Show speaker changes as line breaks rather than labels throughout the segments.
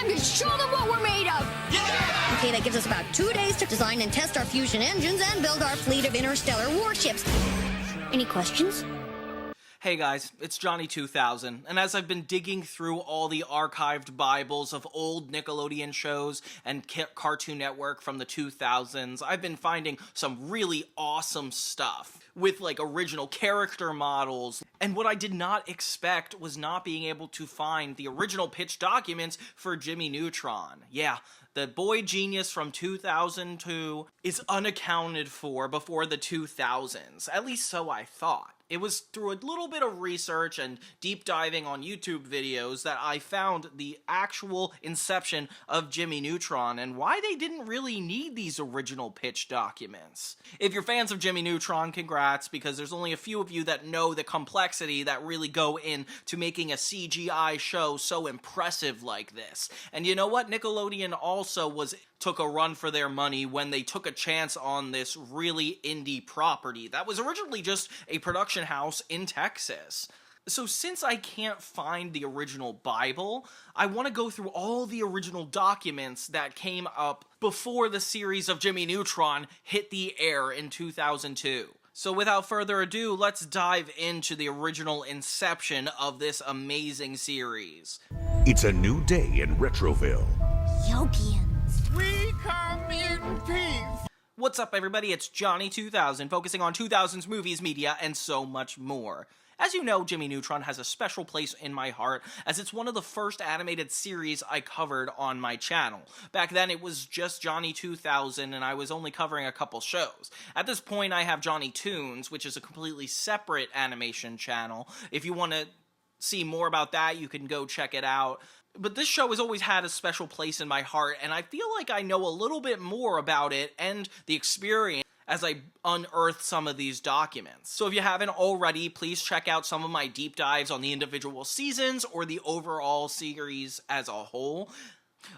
time to show them what we're made of!
Yeah!
Okay, that gives us about 2 days to design and test our fusion engines and build our fleet of interstellar warships. Any questions?
Hey guys, it's Johnny 2000, and as I've been digging through all the archived Bibles of old Nickelodeon shows and Cartoon Network from the 2000s, I've been finding some really awesome stuff with like original character models. And what I did not expect was not being able to find the original pitch documents for Jimmy Neutron. Yeah, the boy genius from 2002 is unaccounted for before the 2000s, at least so I thought. It was through a little bit of research and deep diving on YouTube videos that I found the actual inception of Jimmy Neutron and why they didn't really need these original pitch documents. If you're fans of Jimmy Neutron, congrats, because there's only a few of you that know the complexity that really go into making a CGI show so impressive like this. And you know what? Nickelodeon also took a run for their money when they took a chance on this really indie property that was originally just a production house in Texas. So since I can't find the original Bible, I want to go through all the original documents that came up before the series of Jimmy Neutron hit the air in 2002. So without further ado, let's dive into the original inception of this amazing series.
It's a new day in Retroville.
Yopians.
We come in peace!
What's up everybody, it's Johnny 2000, focusing on 2000s movies, media, and so much more. As you know, Jimmy Neutron has a special place in my heart, as it's one of the first animated series I covered on my channel. Back then it was just Johnny 2000 and I was only covering a couple shows. At this point I have Johnny Toons, which is a completely separate animation channel. If you want to see more about that, you can go check it out. But this show has always had a special place in my heart, and I feel like I know a little bit more about it and the experience as I unearth some of these documents. So if you haven't already, please check out some of my deep dives on the individual seasons or the overall series as a whole.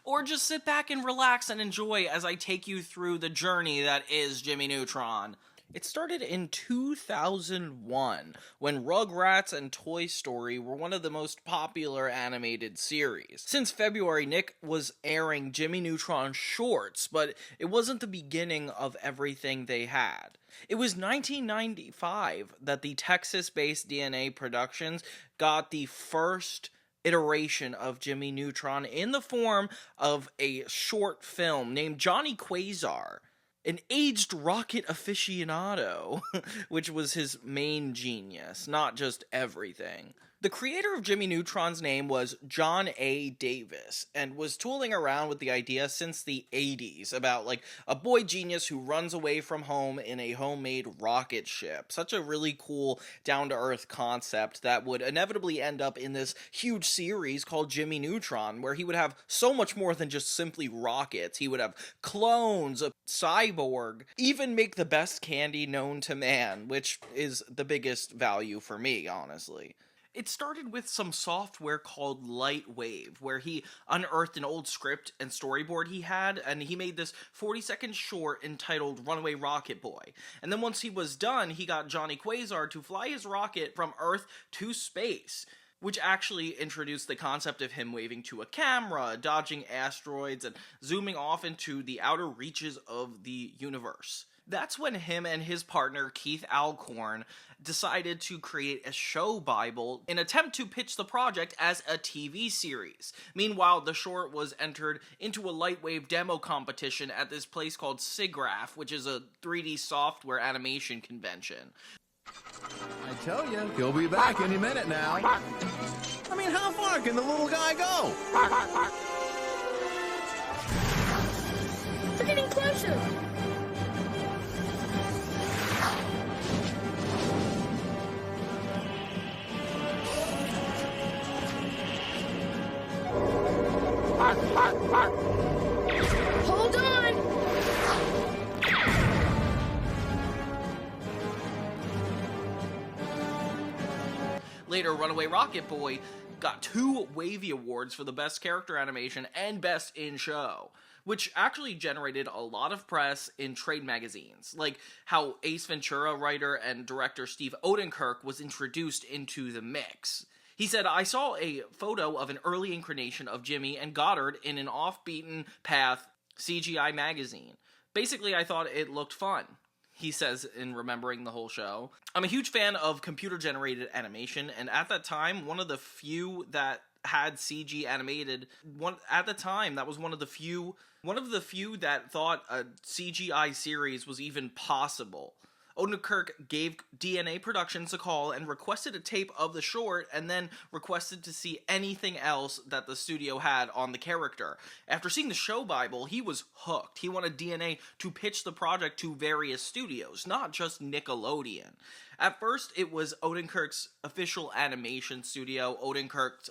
Or just sit back and relax and enjoy as I take you through the journey that is Jimmy Neutron. It started in 2001, when Rugrats and Toy Story were one of the most popular animated series. Since February, Nick was airing Jimmy Neutron shorts, but it wasn't the beginning of everything they had. It was 1995 that the Texas-based DNA Productions got the first iteration of Jimmy Neutron in the form of a short film named Johnny Quasar, an aged rocket aficionado, which was his main genius, not just everything. The creator of Jimmy Neutron's name was John A. Davis, and was tooling around with the idea since the 80s about, like, a boy genius who runs away from home in a homemade rocket ship. Such a really cool, down-to-earth concept that would inevitably end up in this huge series called Jimmy Neutron, where he would have so much more than just simply rockets. He would have clones, a cyborg, even make the best candy known to man, which is the biggest value for me, honestly. It started with some software called Lightwave, where he unearthed an old script and storyboard he had, and he made this 40-second short entitled Runaway Rocket Boy. And then once he was done, he got Johnny Quasar to fly his rocket from Earth to space, which actually introduced the concept of him waving to a camera, dodging asteroids, and zooming off into the outer reaches of the universe. That's when him and his partner, Keith Alcorn, decided to create a show Bible in an attempt to pitch the project as a TV series. Meanwhile, the short was entered into a Lightwave demo competition at this place called SIGGRAPH, which is a 3D software animation convention.
I tell you, he'll be back any minute now. I mean, how far can the little guy go?
They're getting closer! Hold on!
Later, Runaway Rocket Boy got 2 Wavy Awards for the Best Character Animation and Best in Show, which actually generated a lot of press in trade magazines, like how Ace Ventura writer and director Steve Odenkirk was introduced into the mix. He said, "I saw a photo of an early incarnation of Jimmy and Goddard in an off-beaten path CGI magazine. Basically, I thought it looked fun," he says in remembering the whole show. "I'm a huge fan of computer-generated animation, and at that time, one of the few that had CG animated, at the time, that was one of the few that thought a CGI series was even possible. Odenkirk gave DNA Productions a call and requested a tape of the short, and then requested to see anything else that the studio had on the character. After seeing the show Bible, he was hooked. He wanted DNA to pitch the project to various studios, not just Nickelodeon. At first, it was Odenkirk's official animation studio, Odenkirk's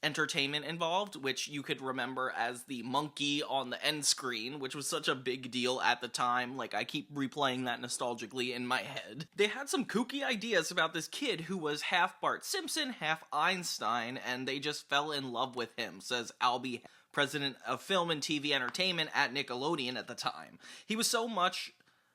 Entertainment involved, which you could remember as the monkey on the end screen, which was such a big deal at the time. Like, I keep replaying that nostalgically in my head. They had some kooky ideas about this kid who was half Bart Simpson, half Einstein, and they just fell in love with him, says Albie, president of film and TV entertainment at Nickelodeon at the time. He was so much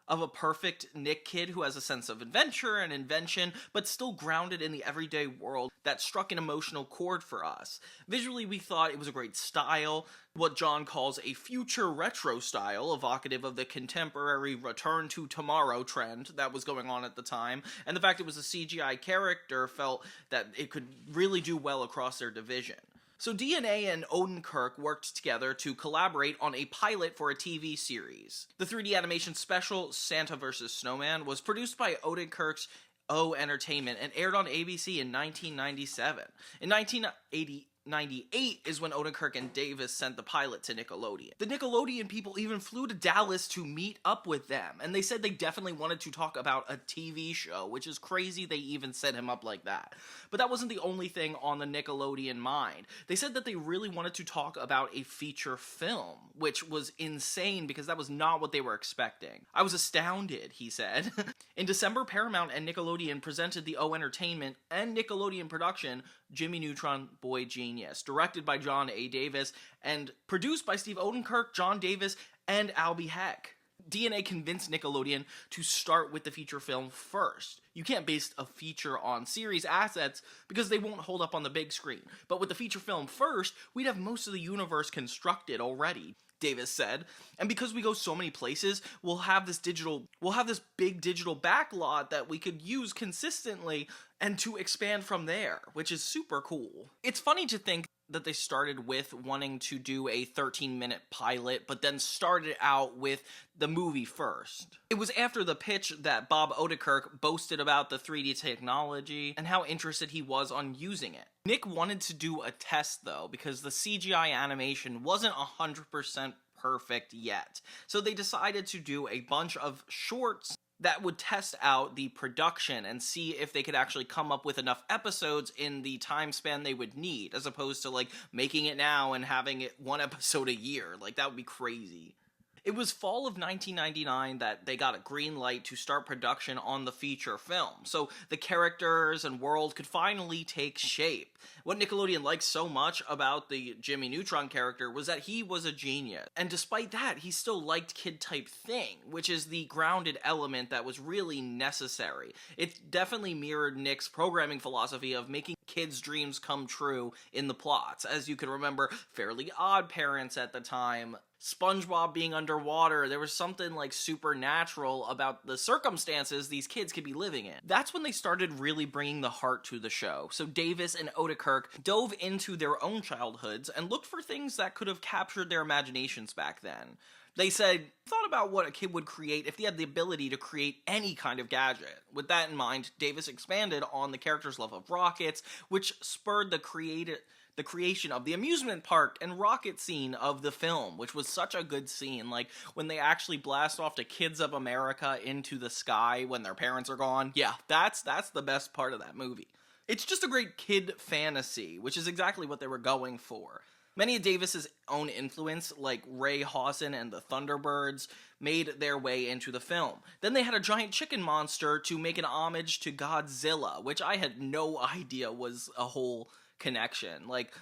of a perfect Nick kid who has a sense of adventure and invention, but still grounded in the everyday world that struck an emotional chord for us. Visually, we thought it was a great style, what John calls a future retro style, evocative of the contemporary return to tomorrow trend that was going on at the time, and the fact it was a CGI character felt that it could really do well across their division. So DNA and Odenkirk worked together to collaborate on a pilot for a TV series. The 3D animation special, Santa vs. Snowman, was produced by Odenkirk's Entertainment and aired on ABC in 1997. In 1998 is when Odenkirk and Davis sent the pilot to Nickelodeon. The Nickelodeon people even flew to Dallas to meet up with them, and they said they definitely wanted to talk about a TV show, which is crazy they even set him up like that. But that wasn't the only thing on the Nickelodeon mind. They said that they really wanted to talk about a feature film, which was insane because that was not what they were expecting. "I was astounded," he said. In December, Paramount and Nickelodeon presented the Entertainment and Nickelodeon production, Jimmy Neutron, Boy Genius, directed by John A. Davis and produced by Steve Odenkirk, John Davis, and Albie Heck. DNA convinced Nickelodeon to start with the feature film first. You can't base a feature on series assets because they won't hold up on the big screen. But with the feature film first, we'd have most of the universe constructed already, Davis said. And because we go so many places, we'll have this big digital backlot that we could use consistently and to expand from there, which is super cool. It's funny to think that they started with wanting to do a 13-minute pilot, but then started out with the movie first. It was after the pitch that Bob Odenkirk boasted about the 3D technology and how interested he was on using it. Nick wanted to do a test, though, because the CGI animation wasn't 100% perfect yet. So they decided to do a bunch of shorts that would test out the production and see if they could actually come up with enough episodes in the time span they would need, as opposed to, like, making it now and having it one episode a year. Like, that would be crazy. It was fall of 1999 that they got a green light to start production on the feature film, so the characters and world could finally take shape. What Nickelodeon liked so much about the Jimmy Neutron character was that he was a genius, and despite that, he still liked kid-type thing, which is the grounded element that was really necessary. It definitely mirrored Nick's programming philosophy of making kids' dreams come true in the plots. As you can remember, Fairly Odd Parents at the time, SpongeBob being underwater, there was something like supernatural about the circumstances these kids could be living in. That's when they started really bringing the heart to the show. So Davis and Odenkirk dove into their own childhoods and looked for things that could have captured their imaginations back then. They thought about what a kid would create if they had the ability to create any kind of gadget. With that in mind, Davis expanded on the character's love of rockets, which spurred the creation of the amusement park and rocket scene of the film, which was such a good scene. Like, when they actually blast off to Kids of America into the sky when their parents are gone. Yeah, that's the best part of that movie. It's just a great kid fantasy, which is exactly what they were going for. Many of Davis's own influence, like Ray Hawson and the Thunderbirds, made their way into the film. Then they had a giant chicken monster to make an homage to Godzilla, which I had no idea was a whole connection. Like,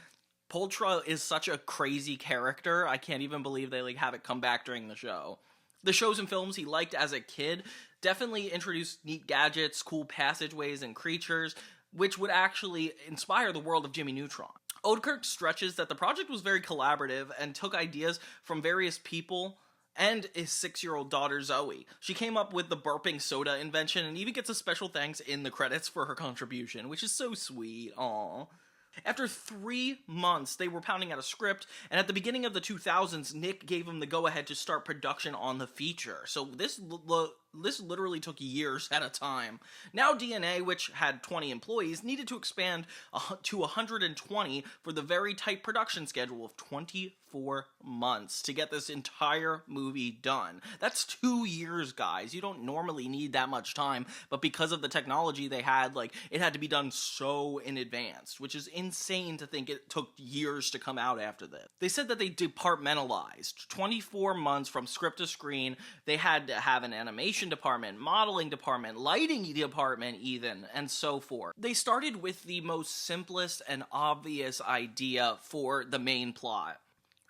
Poltra is such a crazy character. I can't even believe they have it come back during the show. The shows and films he liked as a kid definitely introduced neat gadgets, cool passageways, and creatures, which would actually inspire the world of Jimmy Neutron. Odenkirk stretches that the project was very collaborative and took ideas from various people and his 6-year-old daughter Zoe. She came up with the burping soda invention and even gets a special thanks in the credits for her contribution, which is so sweet. Aww. After 3 months, they were pounding out a script, and at the beginning of the 2000s, Nick gave them the go-ahead to start production on the feature. So this literally took years at a time. Now DNA, which had 20 employees, needed to expand to 120 for the very tight production schedule of 24 months to get this entire movie done. That's 2 years, guys. You don't normally need that much time, but because of the technology they had, like, it had to be done so in advance, which is insane to think it took years to come out after this. They said that they departmentalized 24 months from script to screen. They had to have an animation department, modeling department, lighting department even, and so forth. They started with the most simplest and obvious idea for the main plot.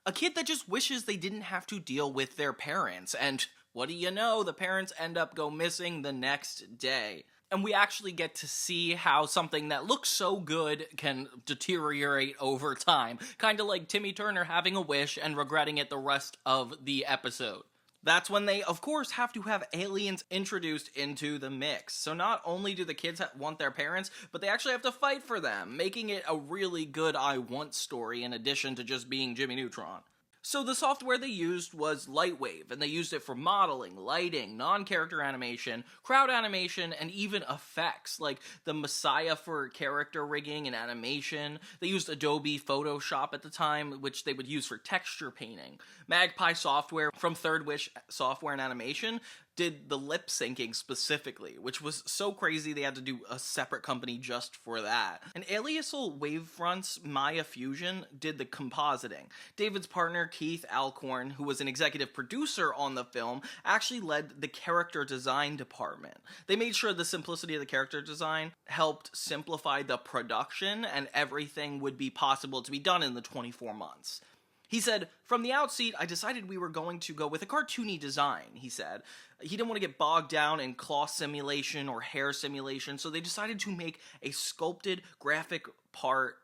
A kid that just wishes they didn't have to deal with their parents, and what do you know, the parents end up go missing the next day. And we actually get to see how something that looks so good can deteriorate over time. Kind of like Timmy Turner having a wish and regretting it the rest of the episode. That's when they, of course, have to have aliens introduced into the mix. So not only do the kids want their parents, but they actually have to fight for them, making it a really good I Want story in addition to just being Jimmy Neutron. So the software they used was Lightwave, and they used it for modeling, lighting, non-character animation, crowd animation, and even effects, like the Messiah for character rigging and animation. They used Adobe Photoshop at the time, which they would use for texture painting. Magpie Software from Third Wish Software and Animation did the lip syncing specifically, which was so crazy they had to do a separate company just for that. And Aliasal Wavefront's Maya Fusion did the compositing. David's partner, Keith Alcorn, who was an executive producer on the film, actually led the character design department. They made sure the simplicity of the character design helped simplify the production, and everything would be possible to be done in the 24 months. He said, "From the outset, I decided we were going to go with a cartoony design," he said. He didn't want to get bogged down in cloth simulation or hair simulation, so they decided to make a sculpted graphic part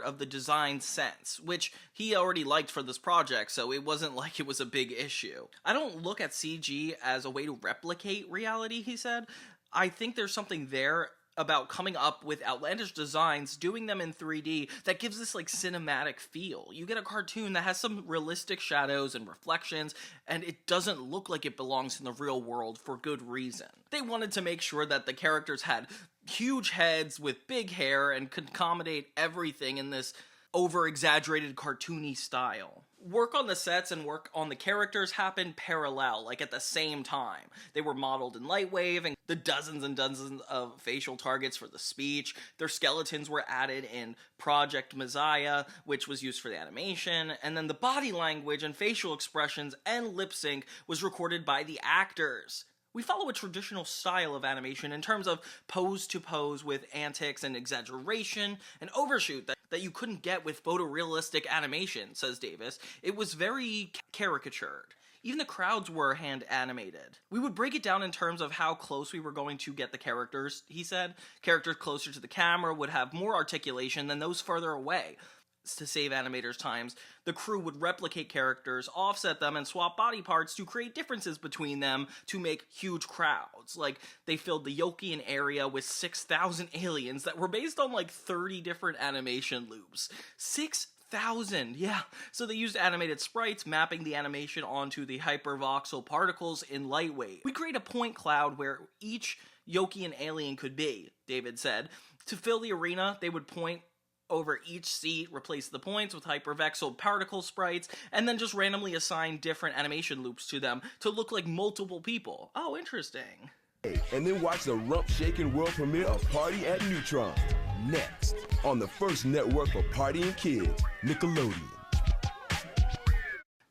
of the design sense, which he already liked for this project, so it wasn't like it was a big issue. "I don't look at CG as a way to replicate reality," he said. "I think there's something there about coming up with outlandish designs, doing them in 3D, that gives this like cinematic feel. You get a cartoon that has some realistic shadows and reflections, and it doesn't look like it belongs in the real world for good reason." They wanted to make sure that the characters had huge heads with big hair and could accommodate everything in this over-exaggerated cartoony style. Work on the sets and work on the characters happened parallel, like at the same time. They were modeled in Lightwave, and the dozens and dozens of facial targets for the speech. Their skeletons were added in Project Messiah, which was used for the animation, and then the body language and facial expressions and lip sync was recorded by the actors. We follow a traditional style of animation in terms of pose to pose with antics and exaggeration and overshoot that you couldn't get with photorealistic animation, says Davis. It was very caricatured. Even the crowds were hand animated. "We would break it down in terms of how close we were going to get the characters," he said. "Characters closer to the camera would have more articulation than those further away. To save animators' times, the crew would replicate characters, offset them, and swap body parts to create differences between them to make huge crowds. Like, they filled the Yokian area with 6,000 aliens that were based on like 30 different animation loops. 6,000, yeah. So they used animated sprites, mapping the animation onto the hypervoxel particles in Lightwave. We create a point cloud where each Yokian alien could be," David said. "To fill the arena, they would point over each seat, replace the points with hypervoxel particle sprites, and then just randomly assign different animation loops to them to look like multiple people." Oh, interesting.
And then watch the rump-shaking world premiere of Party at Neutron. Next, on the first network for partying kids, Nickelodeon.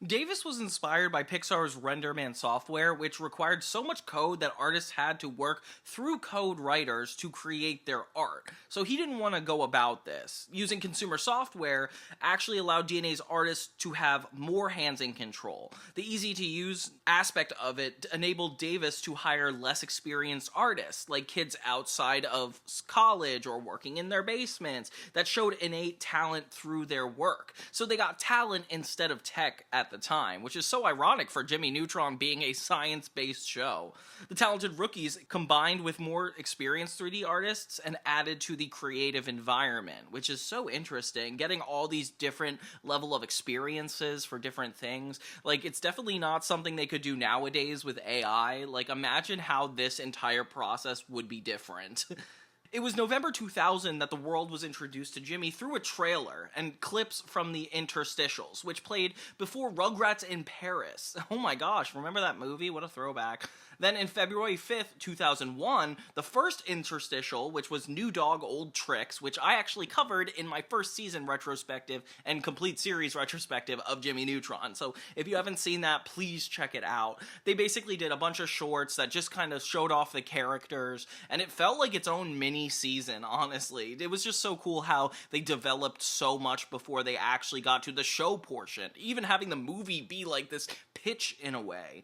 Davis was inspired by Pixar's RenderMan software, which required so much code that artists had to work through code writers to create their art. So he didn't want to go about this. Using consumer software actually allowed DNA's artists to have more hands in control. The easy-to-use aspect of it enabled Davis to hire less experienced artists, like kids outside of college or working in their basements, that showed innate talent through their work. So they got talent instead of tech at the time, which is so ironic for Jimmy Neutron being a science-based show. The talented rookies combined with more experienced 3D artists and added to the creative environment, which is so interesting, getting all these different level of experiences for different things. Like, it's definitely not something they could do nowadays with AI. Like, imagine how this entire process would be different. It was November 2000 that the world was introduced to Jimmy through a trailer and clips from the interstitials, which played before Rugrats in Paris. Oh my gosh, remember that movie? What a throwback. Then in February 5th, 2001, the first interstitial, which was New Dog, Old Tricks, which I actually covered in my first season retrospective and complete series retrospective of Jimmy Neutron. So if you haven't seen that, please check it out. They basically did a bunch of shorts that just kind of showed off the characters, and it felt like its own mini season, honestly. It was just so cool how they developed so much before they actually got to the show portion, even having the movie be like this pitch in a way.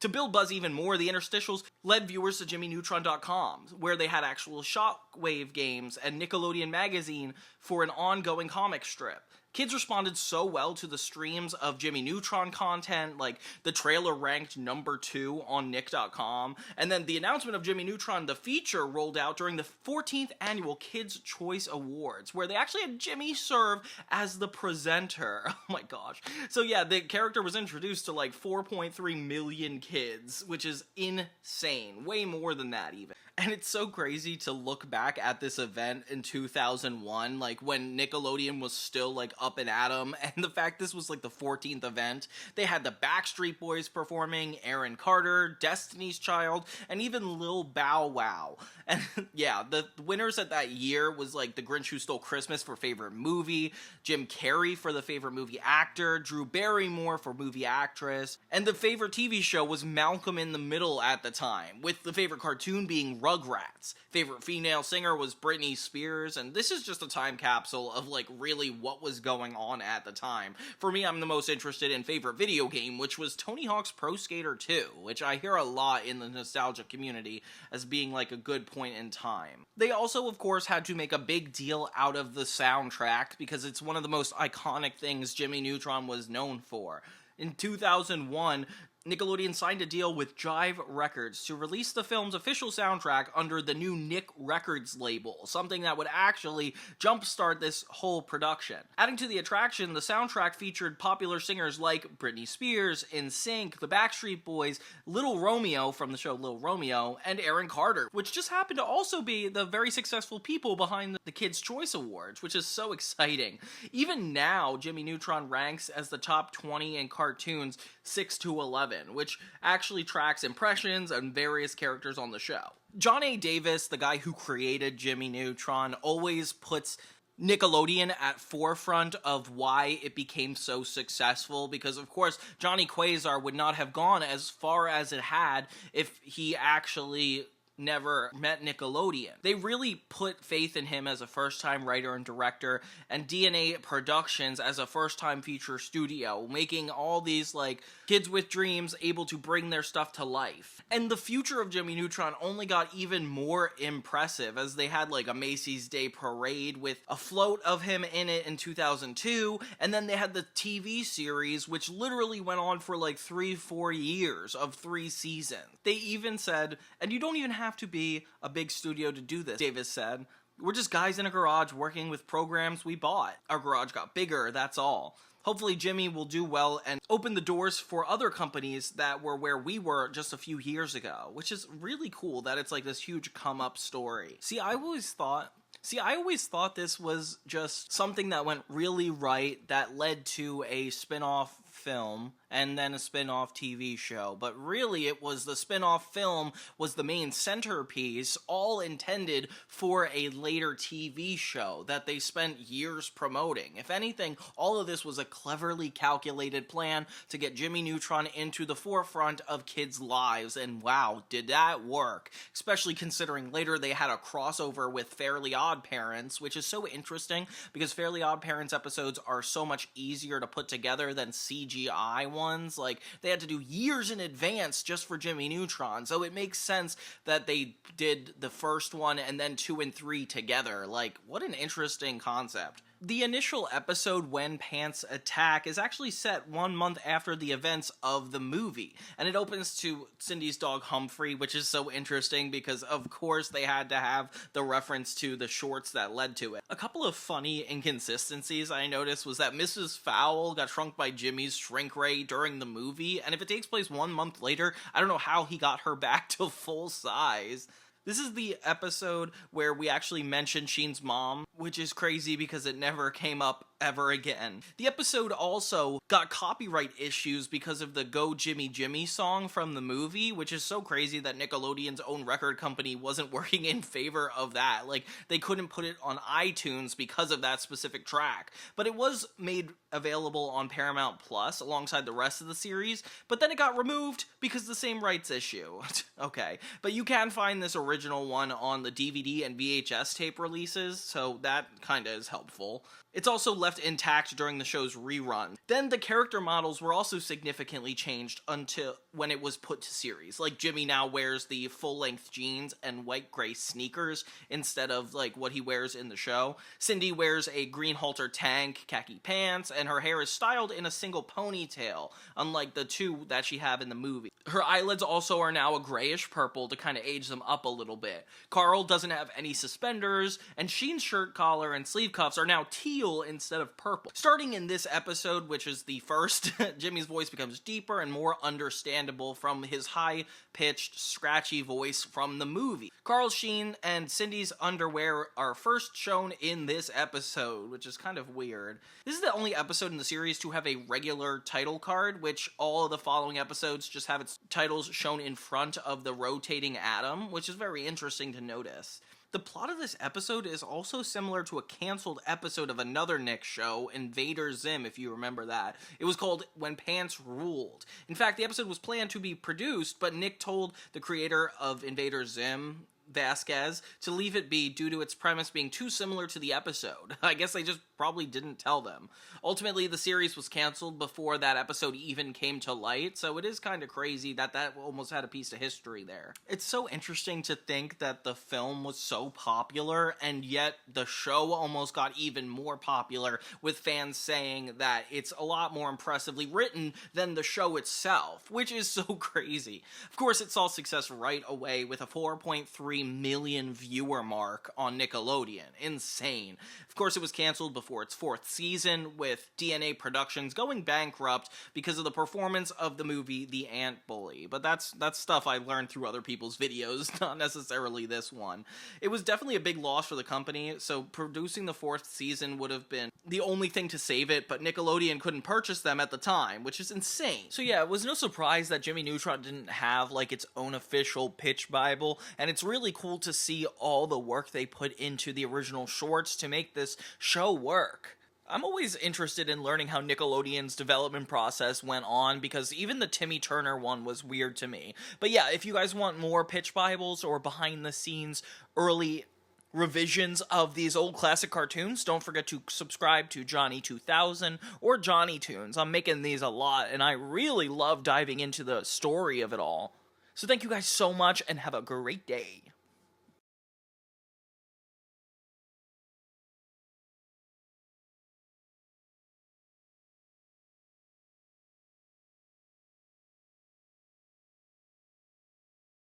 To build buzz even more, the interstitials led viewers to JimmyNeutron.com, where they had actual Shockwave games and Nickelodeon magazine for an ongoing comic strip. Kids responded so well to the streams of Jimmy Neutron content, like the trailer ranked number 2 on Nick.com, and then the announcement of Jimmy Neutron, the feature, rolled out during the 14th annual Kids' Choice Awards, where they actually had Jimmy serve as the presenter. Oh my gosh. So yeah, the character was introduced to like 4.3 million kids, which is insane. Way more than that even. And it's so crazy to look back at this event in 2001, like when Nickelodeon was still like up and at 'em, and the fact this was like the 14th event. They had the Backstreet Boys performing, Aaron Carter, Destiny's Child, and even Lil Bow Wow. And yeah, the winners at that year was like The Grinch Who Stole Christmas for favorite movie, Jim Carrey for the favorite movie actor, Drew Barrymore for movie actress, and the favorite TV show was Malcolm in the Middle at the time, with the favorite cartoon being Rugrats. Favorite female singer was Britney Spears, and this is just a time capsule of like really what was going on at the time. For me, I'm the most interested in favorite video game, which was Tony Hawk's Pro Skater 2, which I hear a lot in the nostalgia community as being like a good point in time. They also, of course, had to make a big deal out of the soundtrack because it's one of the most iconic things Jimmy Neutron was known for. In 2001, Nickelodeon signed a deal with Jive Records to release the film's official soundtrack under the new Nick Records label, something that would actually jumpstart this whole production. Adding to the attraction, the soundtrack featured popular singers like Britney Spears, NSYNC, the Backstreet Boys, Little Romeo from the show Little Romeo, and Aaron Carter, which just happened to also be the very successful people behind the Kids' Choice Awards, which is so exciting. Even now, Jimmy Neutron ranks as the top 20 in cartoons 6 to 11. Which actually tracks impressions and various characters on the show. John A. Davis, the guy who created Jimmy Neutron, always puts Nickelodeon at forefront of why it became so successful, because of course Johnny Quasar would not have gone as far as it had if he actually never met Nickelodeon. They really put faith in him as a first-time writer and director, and DNA Productions as a first-time feature studio, making all these, like, kids with dreams able to bring their stuff to life. And the future of Jimmy Neutron only got even more impressive, as they had, like, a Macy's Day Parade with a float of him in it in 2002, and then they had the TV series, which literally went on for, like, 3-4 years of 3 seasons. They even said, and you don't even have to be a big studio to do this, Davis said. We're just guys in a garage working with programs we bought. Our garage got bigger, that's all. Hopefully Jimmy will do well and open the doors for other companies that were where we were just a few years ago, which is really cool that it's like this huge come-up story. See, I always thought this was just something that went really right that led to a spin-off film and then a spin-off TV show, but really it was the spin-off film was the main centerpiece, all intended for a later TV show that they spent years promoting. If anything, all of this was a cleverly calculated plan to get Jimmy Neutron into the forefront of kids' lives, and wow, did that work. Especially considering later they had a crossover with Fairly Odd Parents, which is so interesting because Fairly Odd Parents episodes are so much easier to put together than CGI ones. Like, they had to do years in advance just for Jimmy Neutron, so it makes sense that they did the first one and then 2 and 3 together. Like, what an interesting concept. The initial episode, When Pants Attack, is actually set 1 month after the events of the movie, and it opens to Cindy's dog Humphrey, which is so interesting because of course they had to have the reference to the shorts that led to it. A couple of funny inconsistencies I noticed was that Mrs. Fowl got shrunk by Jimmy's shrink ray during the movie, and if it takes place 1 month later, I don't know how he got her back to full size. This is the episode where we actually mention Sheen's mom, which is crazy because it never came up ever again. The episode also got copyright issues because of the Go Jimmy Jimmy song from the movie, which is so crazy that Nickelodeon's own record company wasn't working in favor of that. Like, they couldn't put it on iTunes because of that specific track. But it was made available on Paramount Plus alongside the rest of the series, but then it got removed because of the same rights issue. Okay, but you can find this original one on the DVD and VHS tape releases, so that kinda is helpful. It's also left intact during the show's rerun. Then the character models were also significantly changed until when it was put to series. Like, Jimmy now wears the full-length jeans and white-gray sneakers instead of, like, what he wears in the show. Cindy wears a green halter tank, khaki pants, and her hair is styled in a single ponytail, unlike the two that she had in the movie. Her eyelids also are now a grayish purple to kind of age them up a little bit. Carl doesn't have any suspenders, and Sheen's shirt collar and sleeve cuffs are now teal instead of purple. Starting in this episode, which is the first, Jimmy's voice becomes deeper and more understandable from his high-pitched, scratchy voice from the movie. Carl, Sheen, and Cindy's underwear are first shown in this episode, which is kind of weird. This is the only episode in the series to have a regular title card, which all of the following episodes just have its titles shown in front of the rotating atom, which is very interesting to notice. The plot of this episode is also similar to a canceled episode of another Nick show, Invader Zim, if you remember that. It was called When Pants Ruled. In fact, the episode was planned to be produced, but Nick told the creator of Invader Zim, Vasquez, to leave it be due to its premise being too similar to the episode. I guess they just probably didn't tell them. Ultimately, the series was canceled before that episode even came to light, so it is kind of crazy that that almost had a piece of history there. It's so interesting to think that the film was so popular, and yet the show almost got even more popular, with fans saying that it's a lot more impressively written than the show itself, which is so crazy. Of course, it saw success right away with a 4.3 million viewer mark on Nickelodeon. Insane. Of course, it was canceled before its 4th season, with DNA Productions going bankrupt because of the performance of the movie The Ant Bully. But that's stuff I learned through other people's videos, not necessarily this one. It was definitely a big loss for the company, so producing the 4th season would have been the only thing to save it, but Nickelodeon couldn't purchase them at the time, which is insane. So yeah, it was no surprise that Jimmy Neutron didn't have, like, its own official pitch bible, and it's really cool to see all the work they put into the original shorts to make this show work. I'm always interested in learning how Nickelodeon's development process went on, because even the Timmy Turner one was weird to me. But yeah, if you guys want more pitch bibles or behind the scenes early revisions of these old classic cartoons, don't forget to subscribe to Johnny 2000 or Johnny Tunes. I'm making these a lot, and I really love diving into the story of it all. So thank you guys so much, and have a great day.